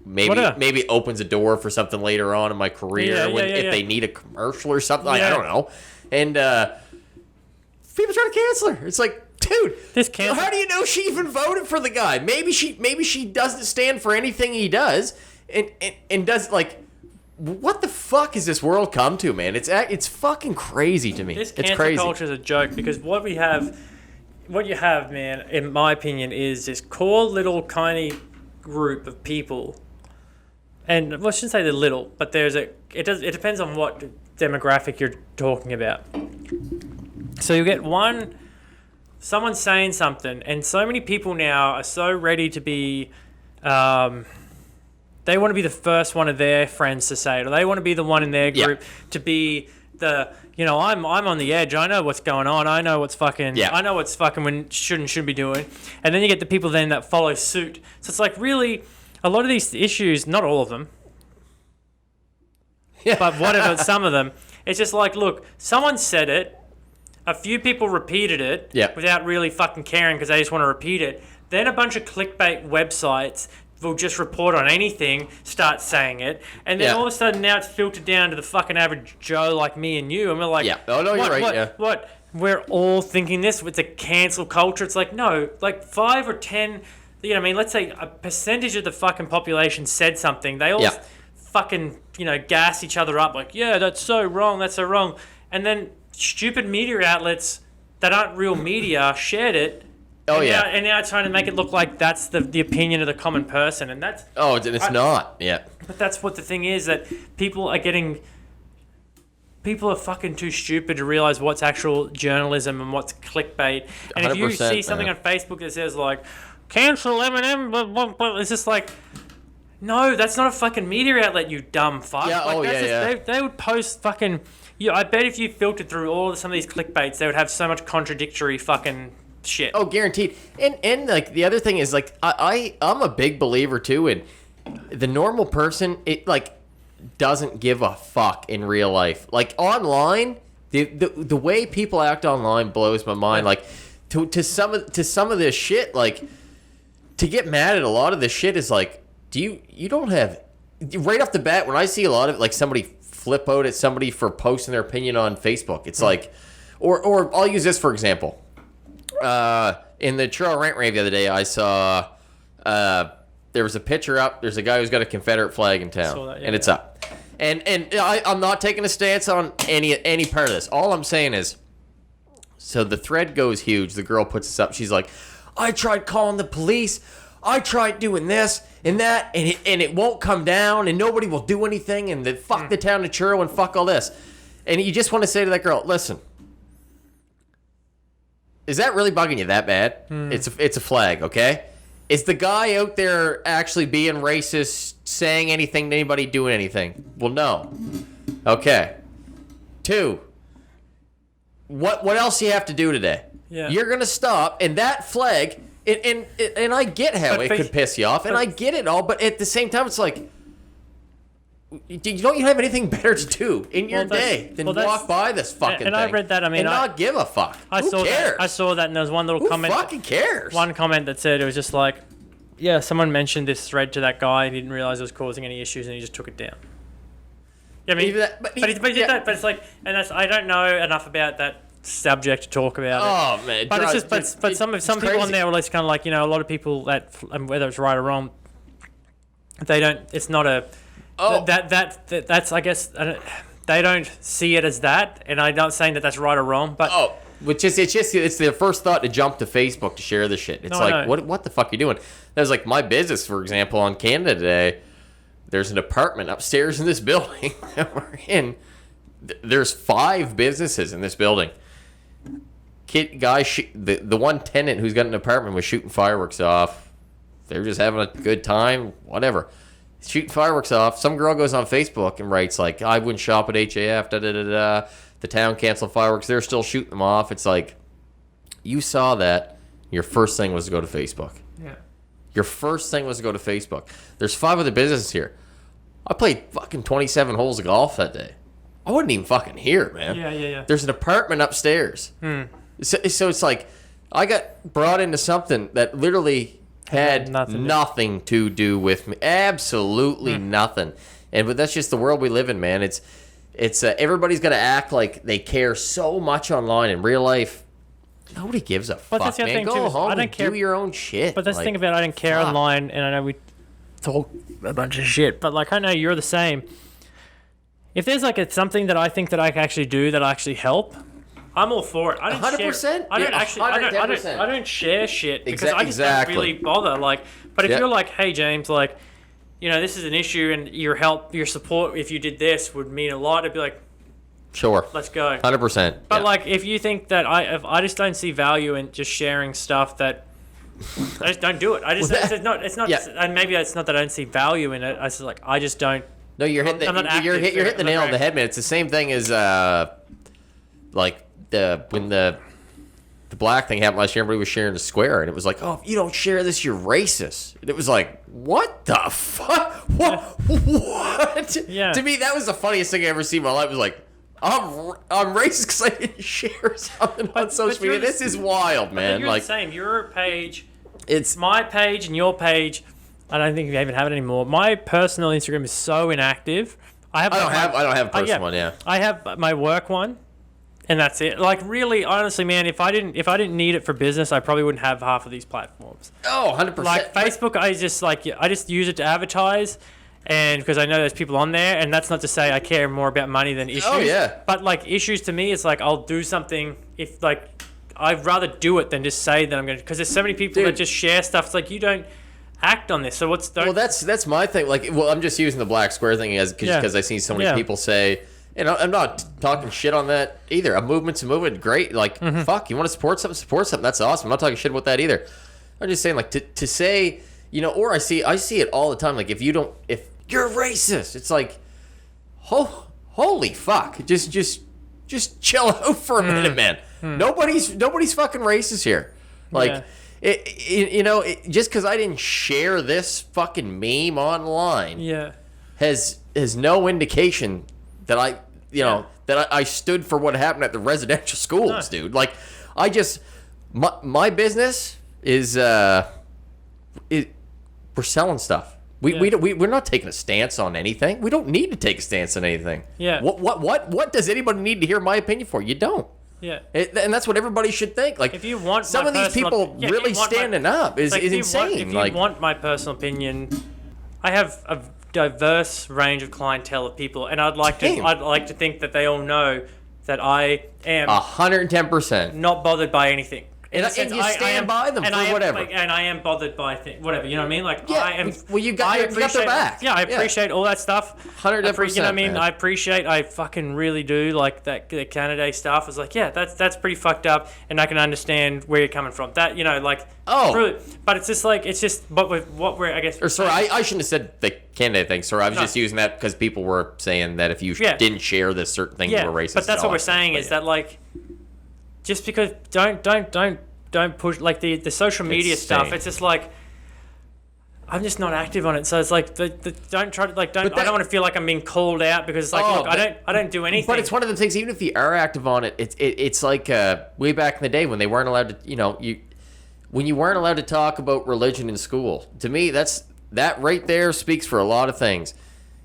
Maybe opens a door for something later on in my career if they need a commercial or something. I don't know. And people trying to cancel her. It's dude, how do you know she even voted for the guy? Maybe she doesn't stand for anything he does, and does what the fuck has this world come to, man? It's fucking crazy to me. This it's cancel crazy. culture is a joke because what we have what you have, man, in my opinion, is this core little tiny group of people, and well, I shouldn't say they're little, but it depends on what demographic you're talking about. So you get someone saying something, and so many people now are so ready to be, they want to be the first one of their friends to say it, or they want to be the one in their group to be the, I'm on the edge. I know what's going on. I know what's fucking. Yeah. I know what's fucking when shouldn't be doing. And then you get the people then that follow suit. So it's like really, a lot of these issues, not all of them, but whatever, some of them, it's just like, look, someone said it. A few people repeated it without really fucking caring because they just want to repeat it. Then a bunch of clickbait websites will just report on anything, start saying it, and then all of a sudden now it's filtered down to the fucking average Joe like me and you, and we're like, oh no, you're right. What? We're all thinking this. It's a cancel culture. It's like, no, like 5 or 10. Let's say a percentage of the fucking population said something. They all fucking gas each other up like, yeah, that's so wrong. That's so wrong, and then stupid media outlets that aren't real media shared it. And now trying to make it look like that's the opinion of the common person, and that's it's not. Yeah. But that's what the thing is, that people are fucking too stupid to realize what's actual journalism and what's clickbait. And if you see something on Facebook that says like cancel Eminem, blah, blah, blah, it's just like, no, that's not a fucking media outlet, you dumb fuck. They would post fucking. I bet if you filtered through some of these clickbaits, they would have so much contradictory fucking shit. Oh, guaranteed. And like the other thing is like I'm a big believer too in the normal person. It like doesn't give a fuck in real life. Like online, the way people act online blows my mind. Like to some of this shit, like to get mad at a lot of this shit is like, you don't have right off the bat when I see a lot of like somebody flip out at somebody for posting their opinion on Facebook. It's like, or I'll use this for example. In the Churro Rant Rave the other day, I saw there was a picture up. There's a guy who's got a Confederate flag in town, and it's up. And I'm not taking a stance on any part of this. All I'm saying is, so the thread goes huge. The girl puts this up. She's like, I tried calling the police. I tried doing this and that, and it won't come down, and nobody will do anything, and fuck the town of Churro and fuck all this. And you just want to say to that girl, listen. Is that really bugging you that bad? It's a flag, okay? Is the guy out there actually being racist, saying anything to anybody, doing anything? Well, no. Okay. 2. What else do you have to do today? Yeah. You're gonna stop, and that flag, and I get how it could piss you off, and I get it all, but at the same time, it's like, don't you have anything better to do in your day than walk by this fucking thing? And I read that. And not give a fuck. Who cares? I saw that, and there was one little comment. Who fucking cares? One comment that said it was just like, yeah, someone mentioned this thread to that guy. He didn't realize it was causing any issues, and he just took it down. Yeah, I mean, but he did that. But it's like, and I don't know enough about that subject to talk about it. Oh man, but it's just, but some people on there were like kind of like, a lot of people that, whether it's right or wrong, they don't. It's not a. That's I guess they don't see it as that, and I'm not saying that that's right or wrong, but it's their first thought to jump to Facebook to share the shit. It's what the fuck are you doing? There's like my business, for example, on Canada Day. There's an apartment upstairs in this building that we're in. There's 5 businesses in this building. The one tenant who's got an apartment was shooting fireworks off. They're just having a good time, whatever. Shooting fireworks off. Some girl goes on Facebook and writes like, I wouldn't shop at HAF, da-da-da-da. The town canceled fireworks. They're still shooting them off. It's like, you saw that. Your first thing was to go to Facebook. Yeah. Your first thing was to go to Facebook. There's 5 other businesses here. I played fucking 27 holes of golf that day. I wasn't even fucking here, man. Yeah. There's an apartment upstairs. So it's like, I got brought into something that literally had nothing to do with me. Absolutely nothing. But that's just the world we live in, man. It's everybody's got to act like they care so much online. In real life, nobody gives a fuck, man. Go home and do your own shit. But that's the thing about it, I didn't care online, and I know we talk a bunch of shit, but like I know you're the same. If there's like something that I think that I can actually do that I actually help, I'm all for it. I don't 100%? share. I don't Yeah, actually. I 110%. don't share shit because I just Exactly. don't really bother. Like, but if Yep. you're like, hey James, like, you know, this is an issue, and your help, your support, if you did this, would mean a lot. I'd be like, Sure. let's go. 100%. But like, if you think that if I just don't see value in just sharing stuff that. I just don't do it. I just it's not Yeah. and maybe it's not that I don't see value in it. I just like I just don't. No, you're hitting I'm not you're active. hitting the I'm nail not on the head, man. It's the same thing as like when the black thing happened last year. Everybody was sharing the square, and it was like, oh, if you don't share this, you're racist. And it was like, what the fuck? What? Yeah. To me, that was the funniest thing I ever seen in my life. It was like, I'm racist because I didn't share something on social you're media. This is wild, man. You're Like the same. Your page, it's my page, and your page. I don't think we even have it anymore. My personal Instagram is so inactive. I don't have a personal one. Yeah. I have my work one, and that's it. Like really, honestly, man, if I didn't need it for business, I probably wouldn't have half of these platforms. Oh, 100%. Like Facebook, I just use it to advertise, and because I know there's people on there, and that's not to say I care more about money than issues. Oh, yeah. But like issues to me, it's like I'll do something if like I'd rather do it than just say that I'm gonna. Because there's so many people that just share stuff. It's like you don't act on this. So Well, that's my thing. Like, well, I'm just using the black square thing because I see so many people say, and I'm not talking shit on that either. A movement's a movement, great. Like, fuck, you want to support something. That's awesome. I'm not talking shit about that either. I'm just saying, like, to say, you know, or I see it all the time. Like, if you're racist, it's like, holy fuck, just chill out for a minute, man. Nobody's fucking racist here. Like. Just because I didn't share this fucking meme online, has no indication that I stood for what happened at the residential schools, dude. Like, my business is we're selling stuff. We're not taking a stance on anything. We don't need to take a stance on anything. Yeah. What does anybody need to hear my opinion for? You don't. Yeah. And that's what everybody should think. Like, if you want some of these people really standing up is insane. If you want my personal opinion, I have a diverse range of clientele of people, and I'd like to think that they all know that I am 110% not bothered by anything. And you stand by them for whatever. And I am bothered by whatever. You know what I mean? Like, yeah. I am. Well, you got their back. Yeah, I appreciate all that stuff. 100%. You know what I mean? I fucking really do. Like, that the Canada stuff is like, yeah, that's pretty fucked up, and I can understand where you're coming from. That, you know, like, really, but it's just like, but with what we're, I guess. Or sorry, I shouldn't have said the Canada thing. Sorry, I was just using that because people were saying that if you didn't share this certain thing, you were racist. But that's what we're saying is that, like, just because don't push like the social media stuff. It's just like I'm just not active on it, so it's like don't try to I don't want to feel like I'm being called out because it's like look, I don't do anything. But it's one of the things. Even if you are active on it, it's like way back in the day when they weren't allowed to when you weren't allowed to talk about religion in school. To me, that right there speaks for a lot of things.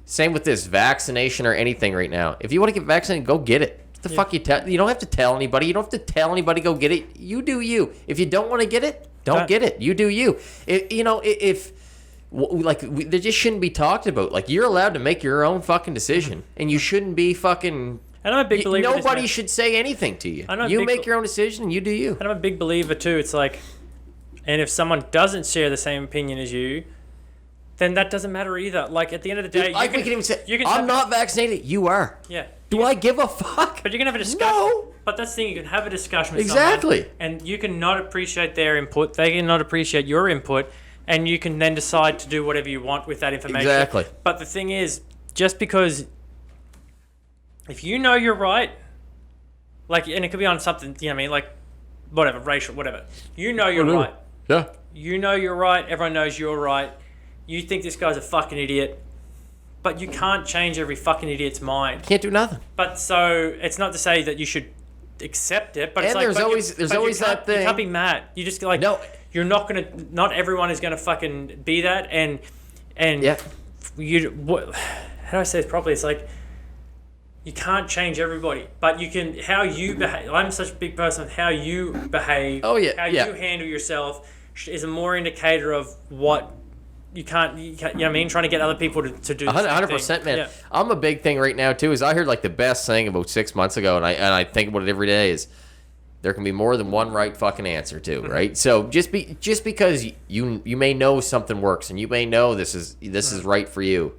Same with this vaccination or anything right now. If you want to get vaccinated, go get it. What the fuck you tell? You don't have to tell anybody. You don't have to tell anybody go get it. You do you. If you don't want to get it, don't get it. You do you. They just shouldn't be talked about. Like, you're allowed to make your own fucking decision, and you shouldn't be fucking. And I'm a big believer. Nobody should say anything to you. You make your own decision, and you do you. And I'm a big believer too. It's like, and if someone doesn't share the same opinion as you, then that doesn't matter either. Like, at the end of the day, we can even say, I'm not vaccinated. You are. Yeah. Do I give a fuck? But you can have a discussion. No. But that's the thing. You can have a discussion with exactly. someone, and you can not appreciate their input. They can not appreciate your input, and you can then decide to do whatever you want with that information. Exactly. But the thing is, just because if you know you're right, like, and it could be on something, you know what I mean, like, whatever, racial, whatever. You know you're right. Yeah. You know you're right. Everyone knows you're right. You think this guy's a fucking idiot. But you can't change every fucking idiot's mind. Can't do nothing. But so it's not to say that you should accept it. But it's like, there's always that thing. You can't be mad. You just like no. You're not gonna. Not everyone is gonna fucking be that. And yeah. How do I say this properly? It's like you can't change everybody, but you can. How you behave. I'm such a big person. How you behave. Oh yeah. How you handle yourself is a more indicator of what you can't, you know what I mean? Trying to get other people to do the same 100%, thing. man. Yeah. I'm a big thing right now too. Is I heard like the best thing about 6 months ago, and I think about it every day is there can be more than one right fucking answer too, right? So just because you may know something works and you may know this is right for you,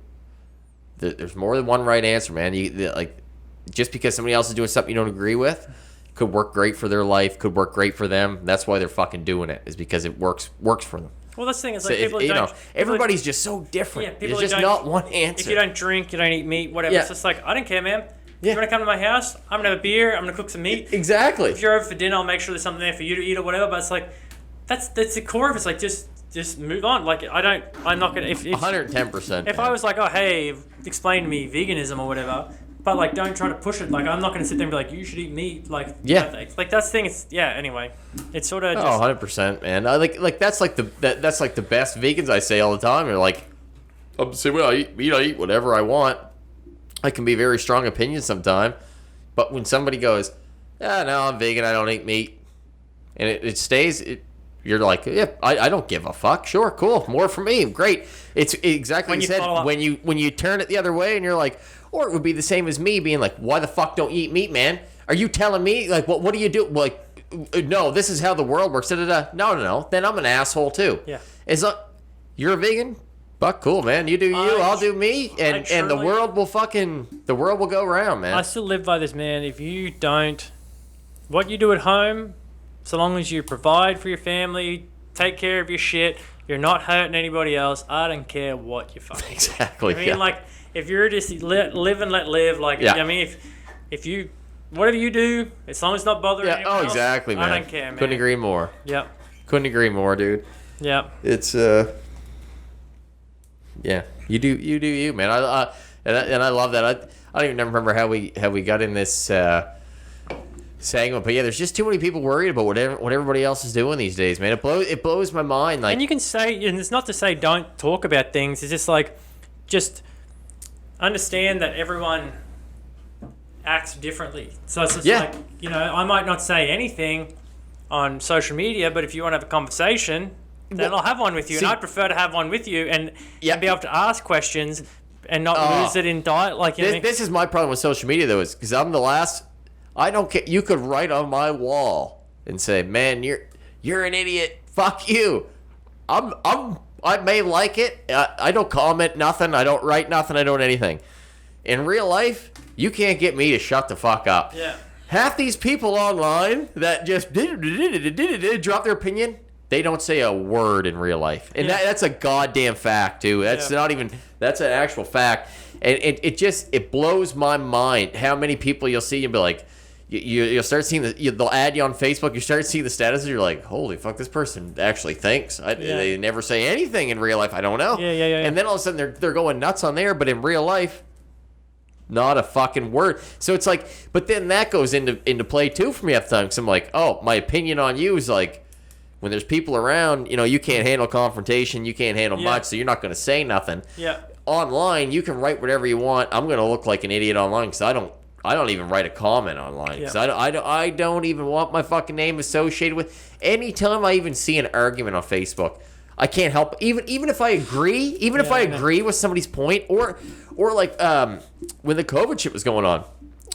there's more than one right answer, man. Like just because somebody else is doing something you don't agree with could work great for their life, could work great for them. That's why they're fucking doing it, is because it works for them. Well, that's the thing. It's like So people you don't. know, everybody's just so different. Yeah, people There's just don't- not one answer. If you don't drink, you don't eat meat, whatever. Yeah. It's just like, I don't care, man. Yeah. You want to come to my house? I'm gonna have a beer. I'm gonna cook some meat. Exactly. If you're over for dinner, I'll make sure there's something there for you to eat or whatever. But it's like, that's the core of it. It's like just move on. Like I'm not gonna. If 110%. if I was like, oh hey, explain to me veganism or whatever, but like don't try to push it. Like I'm not gonna sit there and be like, you should eat meat. Like Yeah. like that's the thing. It's Anyway, it's sort of just. Oh, 100%, man. I like that's like that's like the best vegans I say all the time. They're like, I'm saying, well, I eat whatever I want. I can be very strong opinion sometimes, but when somebody goes, no, I'm vegan, I don't eat meat, and it stays, you're like, yeah, I don't give a fuck. Sure, cool, more for me, great. It's exactly When what you you said. follow up- When you turn it the other way, and you're like, or it would be the same as me being like, why the fuck don't you eat meat, man? Are you telling me like what do you do? Like, no, this is how the world works. No. Then I'm an asshole too. Yeah. It's like, you're a vegan. Fuck, cool, man. You do you, I'll do me, and the truly- world will go around, man. I still live by this, man. If you don't, what you do at home, so long as you provide for your family, take care of your shit, you're not hurting anybody else. I don't care what you fucking. Exactly. I mean, yeah. like, if you're just live and let live, like, Yeah. I mean, if you, whatever you do, as long as it's not bothering Yeah. anyone Oh, else, exactly, man. I don't care, man. Couldn't agree more. Yep. Couldn't agree more, dude. Yep. It's yeah. You do you, man. And I love that. I don't even remember how we got in this segment, but yeah, there's just too many people worried about what everybody else is doing these days, man. It blows my mind. Like, And you can say, and it's not to say don't talk about things. It's just like, just understand that everyone acts differently. So it's just Yeah. like, you know, I might not say anything on social media, but if you want to have a conversation, then Well, I'll have one with you. see- And I'd prefer to have one with you and Yeah. be able to ask questions and not Oh. lose it in diet. Like, you know what I mean? this is my problem with social media though, is because I'm the last. I don't care. You could write on my wall and say, "Man, you're an idiot. Fuck you." I may like it. I don't comment nothing. I don't write nothing. I don't anything. In real life, you can't get me to shut the fuck up. Yeah. Half these people online that just drop their opinion, they don't say a word in real life. And Yeah. that's a goddamn fact, too. That's Yeah. not even, that's an actual fact. And it blows my mind how many people you'll see and be like, you'll start seeing they'll add you on Facebook, you start seeing the status, and you're like, holy fuck, this person actually thinks. They never say anything in real life. I don't know. Yeah. And then all of a sudden they're going nuts on there, but in real life, not a fucking word. So it's like, but then that goes into play too for me at the time. Because I'm like, oh, my opinion on you is like, when there's people around, you can't handle confrontation, you can't handle Yeah. much, so you're not going to say nothing. Yeah. Online, you can write whatever you want. I'm going to look like an idiot online because I don't even write a comment online because Yeah. I don't even want my fucking name associated with. Anytime I even see an argument on Facebook, I can't help even if I agree, if I agree with somebody's point, or like when the COVID shit was going on.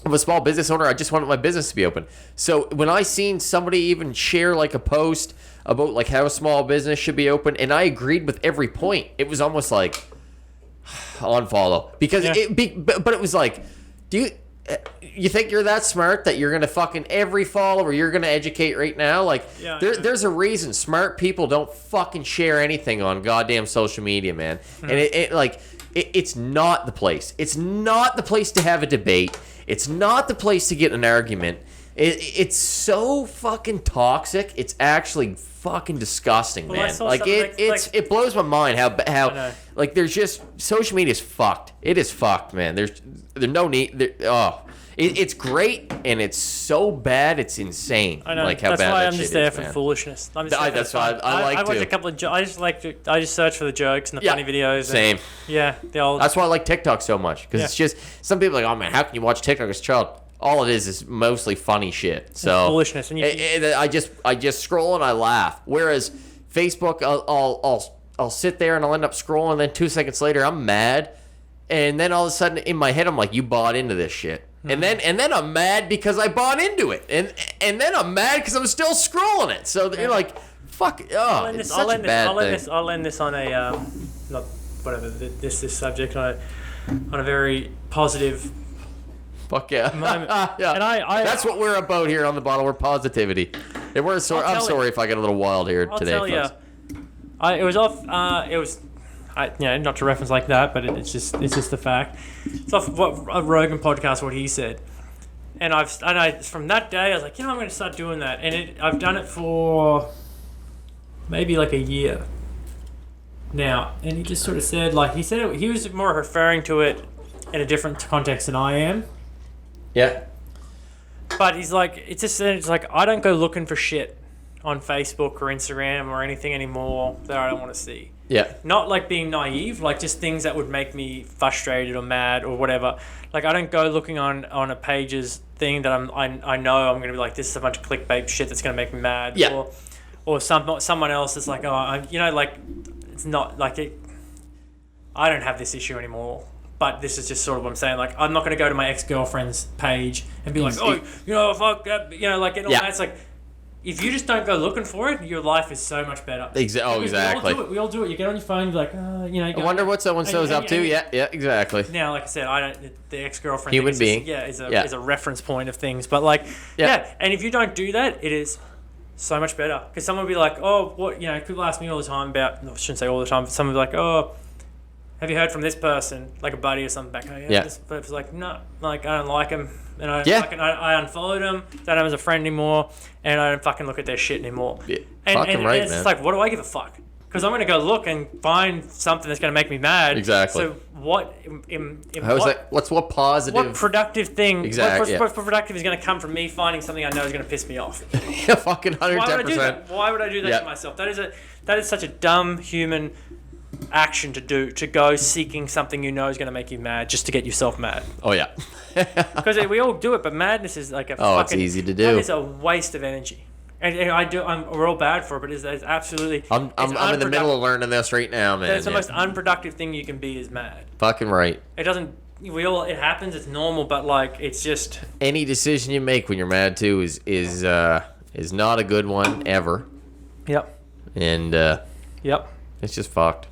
I'm a small business owner. I just wanted my business to be open. So when I seen somebody even share like a post about like how a small business should be open, and I agreed with every point, it was almost like unfollow because Yeah. but it was like, do you think you're that smart that you're gonna fucking every follower you're gonna educate right now? Like, Yeah, there's a reason smart people don't fucking share anything on goddamn social media, man. And it's not the place. It's not the place to have a debate. It's not the place to get an argument. It's so fucking toxic. It's actually fucking disgusting, Well, I man. saw Like something it blows my mind how know. like there's just social media is fucked. It is fucked, man. There's no need. It's great and it's so bad. It's insane. I know. Like how That's bad why that I'm shit just there is, for man. foolishness. I'm just there for That's the why fun. I like I watch to. a couple of. I just search for the jokes and the funny videos. And, Same. Yeah, the old. That's why I like TikTok so much because it's just some people are like, oh man, how can you watch TikTok as a child? All it is mostly funny shit. So foolishness, and I just scroll and I laugh. Whereas Facebook, I'll I'll sit there and I'll end up scrolling, and then 2 seconds later I'm mad, and then all of a sudden in my head I'm like, you bought into this shit. And then I'm mad because I bought into it, and then I'm mad because I'm still scrolling it. So you're like, fuck, it's such a bad thing. I'll end this on a not whatever this subject on a very positive Fuck yeah. moment. Yeah. And I that's what we're about here on the bottle. We're positivity. And I'm sorry if I get a little wild here I'll today. tell you, it was off. Not to reference like that, but it's just the fact. It's off what a Rogan podcast, what he said, and from that day I was like, I'm going to start doing that, and I've done it for maybe like a year now, and he just sort of said he was more referring to it in a different context than I am. Yeah. But he's like, it's like I don't go looking for shit on Facebook or Instagram or anything anymore that I don't want to see. Yeah. Not like being naive, like just things that would make me frustrated or mad or whatever. Like I don't go looking on a page's thing that I know I'm gonna be like, this is a bunch of clickbait shit that's gonna make me mad. Yeah. Or someone else is like, like it's not like it. I don't have this issue anymore. But this is just sort of what I'm saying. Like, I'm not going to go to my ex-girlfriend's page and be like, fuck that. Like, and all that. It's like, if you just don't go looking for it, your life is so much better. Exactly. We all do it. You get on your phone, you're like, I wonder what so-and-so's up to. Yeah, exactly. Now, like I said, the ex-girlfriend human being. is a reference point of things. But, like, and if you don't do that, it is so much better. Because someone will be like, people ask me all the time about, I shouldn't say all the time, but someone will be like, have you heard from this person, like a buddy or something back home? This person's like, no, like I don't like him, and I unfollowed him, don't have him as a friend anymore, and I don't fucking look at their shit anymore. Yeah. And Right, it's man. just like, what do I give a fuck? Because I'm gonna go look and find something that's gonna make me mad. Exactly. So what? What positive? What productive thing? Exactly. What productive is gonna come from me finding something I know is gonna piss me off? Yeah, fucking 110%. Why would I do that to myself? That is such a dumb human action to do, to go seeking something you know is going to make you mad just to get yourself mad. Oh yeah. Because we all do it, but madness is like it's easy to do. That is a waste of energy, and we're all bad for it, but it's absolutely. I'm in the middle of learning this right now, man. It's the most unproductive thing you can be is mad. Fucking right. It doesn't. It happens. It's normal, but like it's just. Any decision you make when you're mad too is not a good one ever. Yep. And Yep. It's just fucked.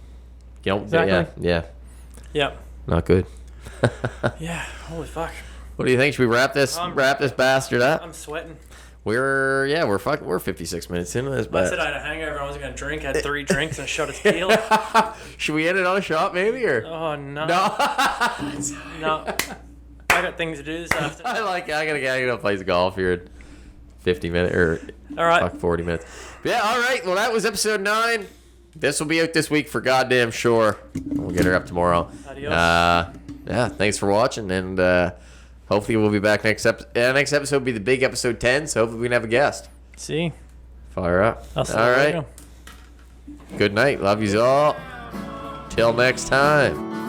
Exactly. Yeah. Yep. Not good. Yeah. Holy fuck. What do you think? Should we wrap this bastard up? I'm sweating. We're 56 minutes into this. I said I had a hangover. I wasn't gonna drink. I had 3 drinks and a shot of tequila. Should we end it on a shot, maybe? Or oh no. No. No. I got things to do this afternoon. I gotta play golf here in 50 minutes or all right. 40 minutes. Yeah. All right. Well, that was episode 9. This will be out this week for goddamn sure. We'll get her up tomorrow. Adios. Thanks for watching, and hopefully we'll be back next episode. Next episode will be the big episode 10, so hopefully we can have a guest. See. Fire up. All right. Good night. Love yous all. Till next time.